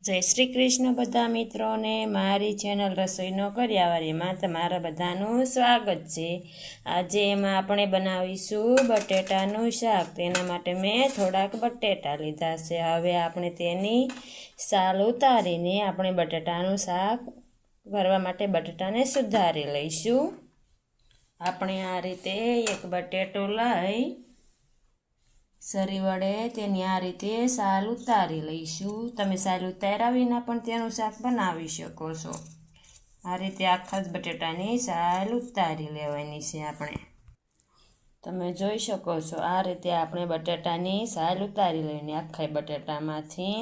જય શ્રી કૃષ્ણ બધા મિત્રોને મારી ચેનલ રસોઈનો કર્યાવારીમાં તમારા બધાનું સ્વાગત છે। આજે એમાં આપણે બનાવીશું બટેટાનું શાક। તેના માટે મેં થોડાક બટેટા લીધા છે। હવે આપણે તેની સાલ ઉતારીને આપણે બટેટાનું શાક કરવા માટે બટેટાને સુધારી લઈશું। આપણે આ રીતે એક બટેટું લઈ સરી વડે તેની આ રીતે સાલ ઉતારી લઈશું। તમે સાલ ઉતાર્યા વિના પણ તેનું શાક બનાવી શકો છો। આ રીતે આખા જ બટેટાની સાલ ઉતારી લેવાની છે આપણે। તમે જોઈ શકો છો આ રીતે આપણે બટેટાની સાલ ઉતારી લઈને આખા બટેટામાંથી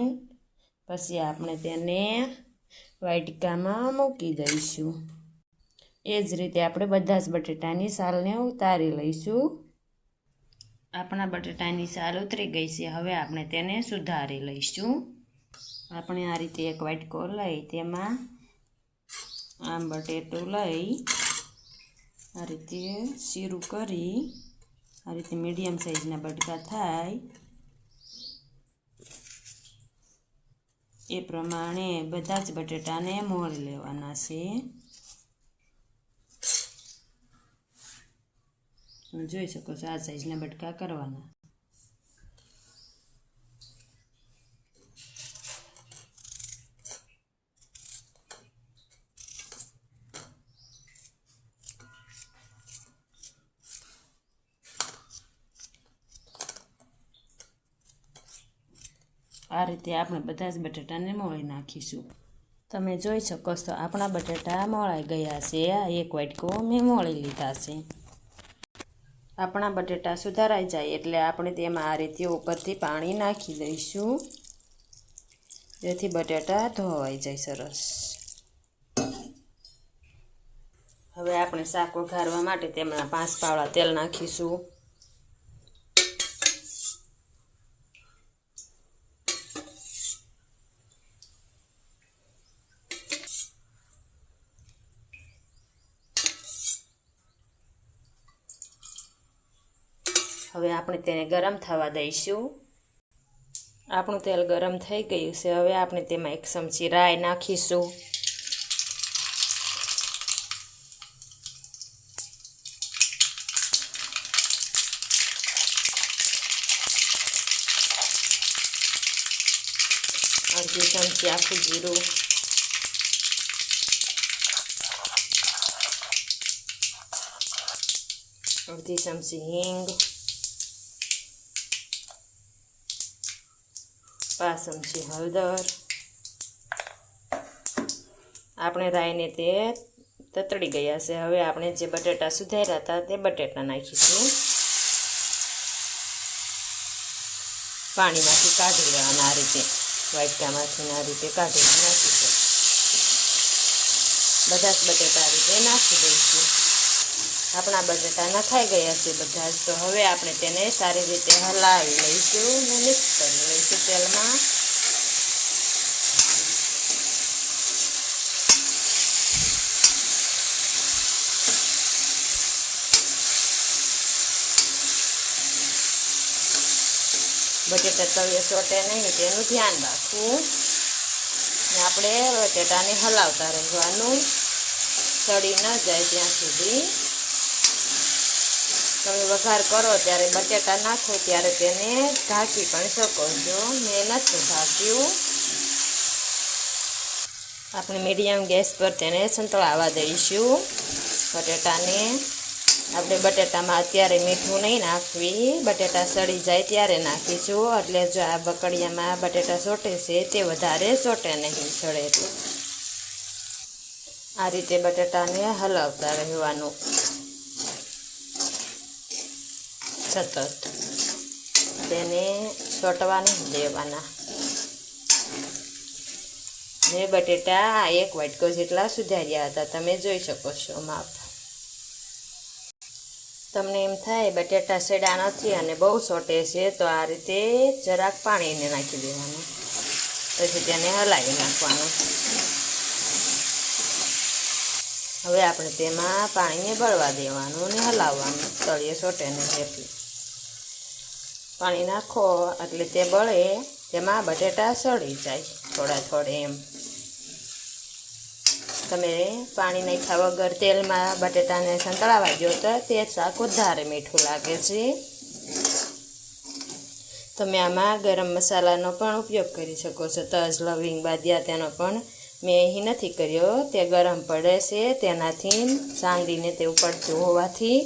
પછી આપણે તેને વાટકામાં મૂકી દઈશું। એ જ રીતે આપણે બધા જ બટેટાની સાલને ઉતારી લઈશું। આપણા બટેટાની સાલ ઉતરી ગઈ છે। હવે આપણે તેને સુધારી લઈશું। આપણે આ રીતે એક વાટકો લઈ તેમાં આમ બટેટું લઈ આ રીતે શીરું કરી આ રીતે મીડિયમ સાઈઝના બટકા થાય એ પ્રમાણે બધા જ બટેટાને મોળી લેવાના છે। તમે જોઈ શકો છો આ સાઈઝના બટકા કરવાના। આ રીતે આપણે બધા જ બટેટાને મોળી નાખીશું। તમે જોઈ શકો છો આપણા બટેટા મોળાઈ ગયા છે। આ એક વાટકો મેં મોળી લીધા છે। આપણા બટેટા સુધારાઈ જાય એટલે આપણે તેમાં આ રીતે ઉપરથી પાણી નાખી દઈશું જેથી બટેટા ધોવાઈ જાય સરસ। હવે આપણે શાક વઘારવા માટે તેમાં 5 પાવડા તેલ નાખીશું। હવે આપણે તેને ગરમ થવા દઈશું। આપણું તેલ ગરમ થઈ ગયું છે। હવે આપણે તેમાં 1 ચમચી રાઈ નાખીશું। અડધી ચમચી આખું જીરું, અડધી ચમચી હિંગ, 5 ચમચી હળદર। આપણે રાઈને તે તતડી ગયા છે। હવે આપણે જે બટેટા સુધાર્યા હતા તે બટેટા નાખીશું। પાણીમાંથી કાઢી લેવાના આ રીતે વાટકામાંથી આ રીતે કાઢીને નાખીશું। બધા જ બટેટા રીતે નાખી દઈશું। આપણા બટેટા નખાઈ ગયા છે બધા જ। તો હવે આપણે તેને સારી રીતે હલાવી લઈશું અને મિક્સ કરી લઈશું તેલમાં। બટેટા તળિયે ચોટે નહીં તેનું ધ્યાન રાખવું। આપણે બટેટાને હલાવતા રહેવાનું સડી ન જાય ત્યાં સુધી। તમે વઘાર કરો ત્યારે બટેટા નાખો ત્યારે તેને ઢાંકી પણ શકો છો। મેં નથી ઢાંક્યું। આપણે મીડિયમ ગેસ પર તેને સંતળાવા દઈશું બટેટાને। આપણે બટેટામાં અત્યારે મીઠું નહીં નાખવી, બટેટા સડી જાય ત્યારે નાખીશું। એટલે જો આ બકડિયામાં બટેટા ચોટે છે તે વધારે ચોટે નહીં સડે તો। આ રીતે બટેટાને હલાવતા રહેવાનું સતત, તેને ચોંટવા નહીં દેવાના। મેં બટેટા 1 વાટકો જેટલા સુધાર્યા હતા, તમે જોઈ શકો છો માપ। તમને એમ થાય બટેટા સેડા નથી અને બહુ ચોટે છે તો આ રીતે જરાક પાણીને નાખી દેવાનું, પછી તેને હલાવી નાખવાનું। હવે આપણે તેમાં પાણીને બળવા દેવાનું અને હલાવવાનું તળિયે ચોટે નહીં એટલે। પાણી નાખો એટલે તે બળે, તેમાં બટેટા સડી જાય। થોડા એમ. તમે પાણી નાખ્યા વગર તેલમાં બટેટાને સંતળાવા દો તો તે શાક વધારે મીઠું લાગે છે. તમે આમાં ગરમ મસાલાનો પણ ઉપયોગ કરી શકો છો. તજ, લવિંગ, બાદિયા તેનો પણ મેં અહીં નથી કર્યો. તે ગરમ પડે છે તેનાથી સાંગળીને તે પડતું હોવાથી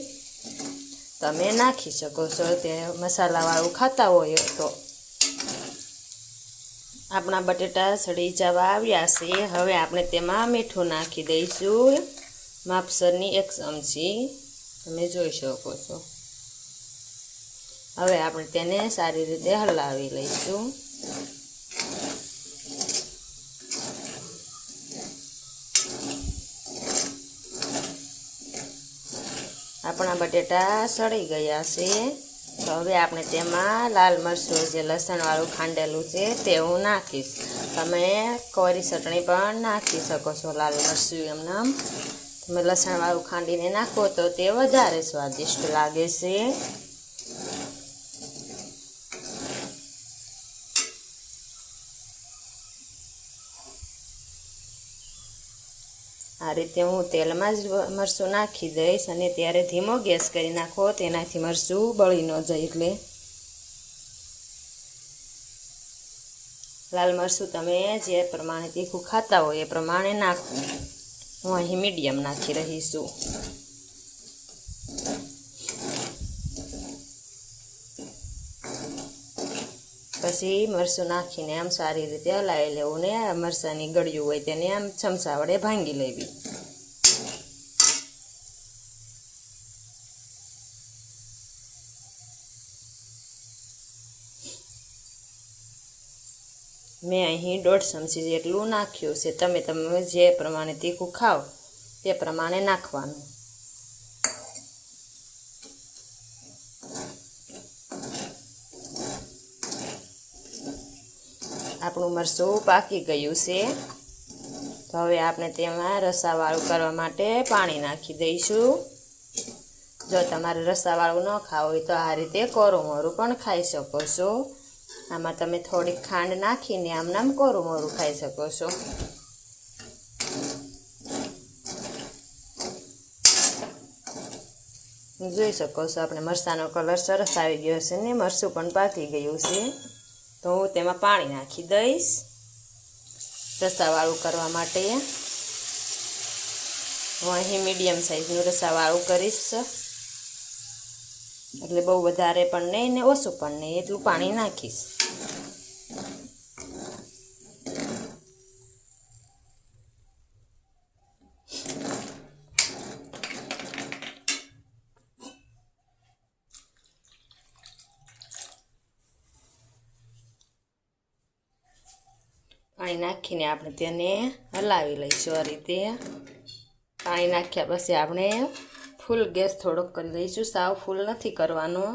તમે નાખી શકો છો. તે મસાલાવાળું ખાતા હોય તો. આપણા બટેટા સડી જવા આવ્યા છે. હવે આપણે તેમાં મીઠું નાખી દઈશું. માપસરની 1 ચમચી તમે જોઈ શકો છો. હવે આપણે તેને સારી રીતે હલાવી લઈશું. આપણા બટેટા સળી ગયા છે. તો હવે આપણે તેમાં લાલ મરચું જે લસણવાળું ખાંડેલું છે તે હું નાખીશ. તમે કોરી ચટણી પણ નાખી શકો છો. લાલ મરચું એમનામ તમે લસણવાળું ખાંડીને નાખો તો તે વધારે સ્વાદિષ્ટ લાગે છે. આ રીતે હું તેલમાં જ મરચું નાખી દઈશ અને ત્યારે ધીમો ગેસ કરી નાખો, તેનાથી મરચું બળી ન જાય. એટલે લાલ મરચું તમે જે પ્રમાણે તીખું ખાતા હોય એ પ્રમાણે નાખો. હું અહીં મીડિયમ નાખી રહી છું. પછી મરચું નાખીને આમ સારી રીતે હલાવી લેવું ને મરચાંની ગળ્યું હોય તેને આમ ચમચા વડે ભાંગી લેવી. મેં અહીં 1.5 ચમચી જેટલું નાખ્યું છે. તમે જે પ્રમાણે તીખું ખાઓ તે પ્રમાણે નાખવાનું. આપણું મરચું પાકી ગયું છે. તો હવે આપણે તેમાં રસાવાળું કરવા માટે પાણી નાખી દઈશું. જો તમારે રસાવાળું ન ખાવું હોય તો આ રીતે કોરું મોરું પણ ખાઈ શકો છો. આમાં તમે થોડીક ખાંડ નાખીને આમ કોરું મોરું ખાઈ શકો છો. જોઈ શકો છો આપણે મરચાંનો કલર સરસ આવી ગયો છે ને મરચું પણ પાકી ગયું છે. તો હું તેમાં પાણી નાખી દઈશ રસાવાળું કરવા માટે. હું અહીં મીડિયમ સાઈઝનું રસાવાળું કરીશ. એટલે બહુ વધારે પણ નહીં ને ઓછું પણ નહીં, એટલું પાણી નાખીશ. પાણી નાખીને આપણે તેને હલાવી લઈશું. આ રીતે પાણી નાખ્યા પછી આપણે ફૂલ ગેસ થોડોક કરી દઈશું. સાવ ફૂલ નથી કરવાનો,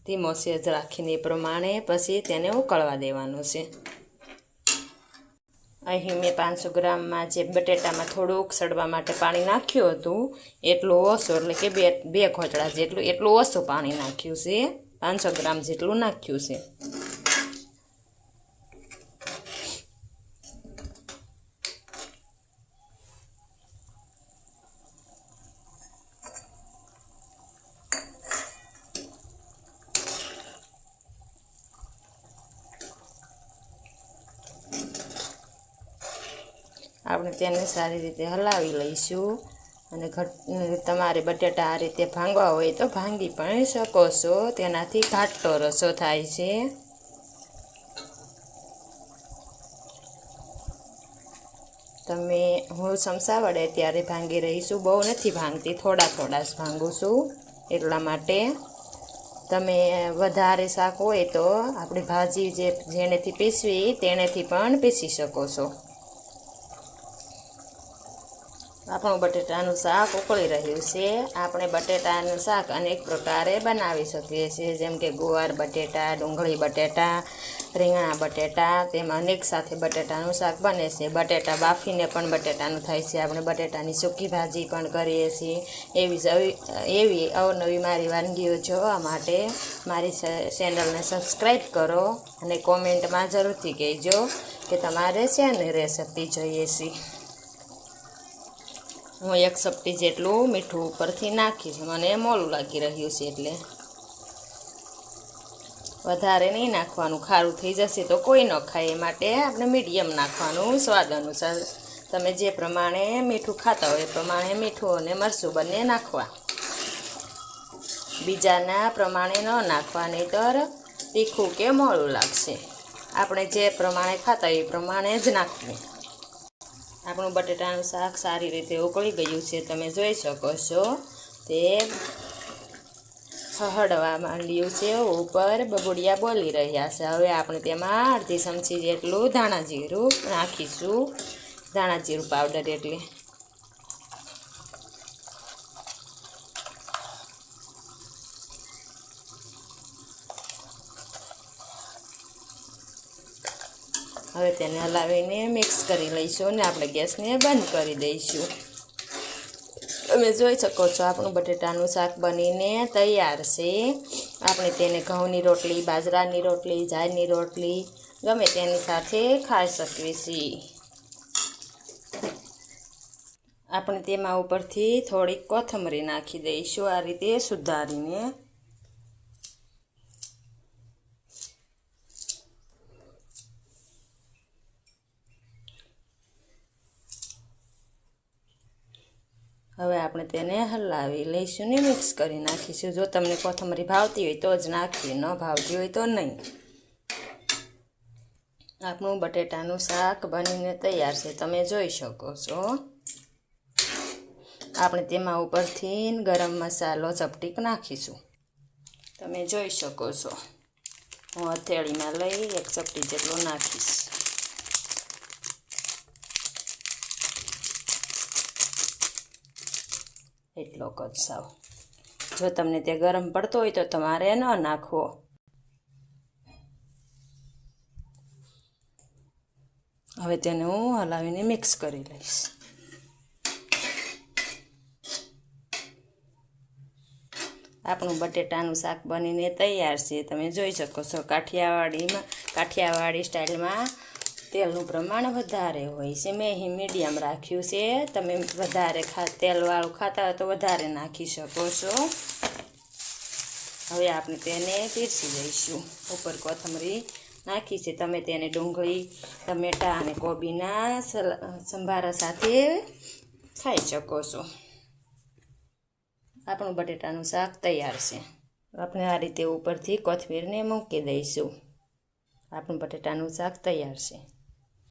ધીમો સેજ રાખીને એ પ્રમાણે પછી તેને ઉકળવા દેવાનું છે. અહીં મેં 500 ગ્રામમાં જે બટેટામાં થોડુંક સડવા માટે પાણી નાખ્યું હતું એટલું ઓછું, એટલે કે બે ઘોંટડા જેટલું એટલું ઓછું પાણી નાખ્યું છે. 500 ગ્રામ જેટલું નાખ્યું છે. આપણે તેને સારી રીતે હલાવી લઈશું. અને તમારે બટેટા આ રીતે ભાંગવા હોય તો ભાંગી પણ શકો છો. તેનાથી ઘાટો રસો થાય છે. હું ચમચા વડે ત્યારે ભાંગી રહીશું, બહુ નથી ભાંગતી, થોડા જ ભાંગું છું. એટલા માટે તમે વધારે શાક હોય તો આપણી ભાજી જેનેથી પીસવી તેનેથી પણ પીસી શકો છો. આપણું બટેટાનું શાક ઉકળી રહ્યું છે. આપણે બટેટાનું શાક અનેક પ્રકારે બનાવી શકીએ છીએ, જેમ કે ગુવાર બટેટા, ડુંગળી બટેટા, રીંગણા બટેટા, તેમાં એક સાથે બટેટાનું શાક બને છે. બટેટા બાફીને પણ બટેટાનું થાય છે. આપણે બટેટાની સૂકી ભાજી પણ કરીએ છીએ. એવી અવનવી મારી વાનગીઓ જોવા માટે મારી ચેનલને સબસ્ક્રાઈબ કરો અને કોમેન્ટમાં જરૂરથી કહેજો કે તમારે શેની રેસિપી જોઈએ છે. હું 1 ચપટી જેટલું મીઠું ઉપરથી નાખીશ. મને મોલું લાગી રહ્યું છે એટલે વધારે નહીં નાખવાનું, ખારું થઈ જશે તો કોઈ ન ખાય. એ માટે આપણે મીડિયમ નાખવાનું, સ્વાદ અનુસાર. તમે જે પ્રમાણે મીઠું ખાતા હોય એ પ્રમાણે મીઠું અને મરચું બંને નાખવા. બીજાના પ્રમાણે ન નાખવા, નહીંતર તીખું કે મોળું લાગશે. આપણે જે પ્રમાણે ખાતા હોય એ પ્રમાણે જ નાખવું. આપણું બટેટાનું શાક સારી રીતે ઉકળી ગયું છે, તમે જોઈ શકો છો. તે હળવા માંડ્યું છે, ઉપર બબુડિયા બોલી રહ્યા છે. હવે આપણે તેમાં અડધી ચમચી જેટલું ધાણા જીરું નાખીશું. ધાણા જીરું પાવડર એટલે હવે તેને હલાવીને મિક્સ કરી લઈશું અને આપણે ગેસને બંધ કરી દઈશું. તમે જોઈ શકો છો આપણું બટેટાનું શાક બનીને તૈયાર છે. આપણે તેને ઘઉંની રોટલી, બાજરાની રોટલી, જારની રોટલી ગમે તેની સાથે ખાઈ શકીએ છીએ. આપણે તેમાં ઉપરથી થોડીક કોથમરી નાખી દઈશું, આ રીતે સુધારીને. હવે આપણે તેને હલાવી લઈશું ને મિક્સ કરી નાખીશું. જો તમને કોથમરી ભાવતી હોય તો જ નાખવી, ન ભાવતી હોય તો નહીં. આપણું બટેટાનું શાક બનીને તૈયાર છે, તમે જોઈ શકો છો. આપણે તેમાં ઉપરથી ગરમ મસાલો ચપટીક નાખીશું. તમે જોઈ શકો છો. હું હથેળીમાં લઈ 1 ચપટી જેટલું નાખીશ. એટલો જ સાવ. જો તમને તે ગરમ પડતો હોય તો તમારે ન નાખવો. હવે તેને હું હલાવીને મિક્સ કરી લઈશ. આપણું બટેટાનું શાક બનીને તૈયાર છે, તમે જોઈ શકો છો. કાઠિયાવાડી સ્ટાઇલમાં તેલનું પ્રમાણ વધારે હોય છે. મેં મીડિયમ રાખ્યું છે. તમે વધારે તેલવાળું ખાતા હોય તો વધારે નાખી શકો છો. હવે આપણે તેને પીરસી દઈશું. ઉપર કોથમરી નાખી છે. તમે તેને ડુંગળી, ટમેટાં અને કોબીના સંભારા સાથે ખાઈ શકો છો. આપણું બટેટાનું શાક તૈયાર છે. આપણે આ રીતે ઉપરથી કોથમીરને મૂકી દઈશું. આપણું બટેટાનું શાક તૈયાર છે.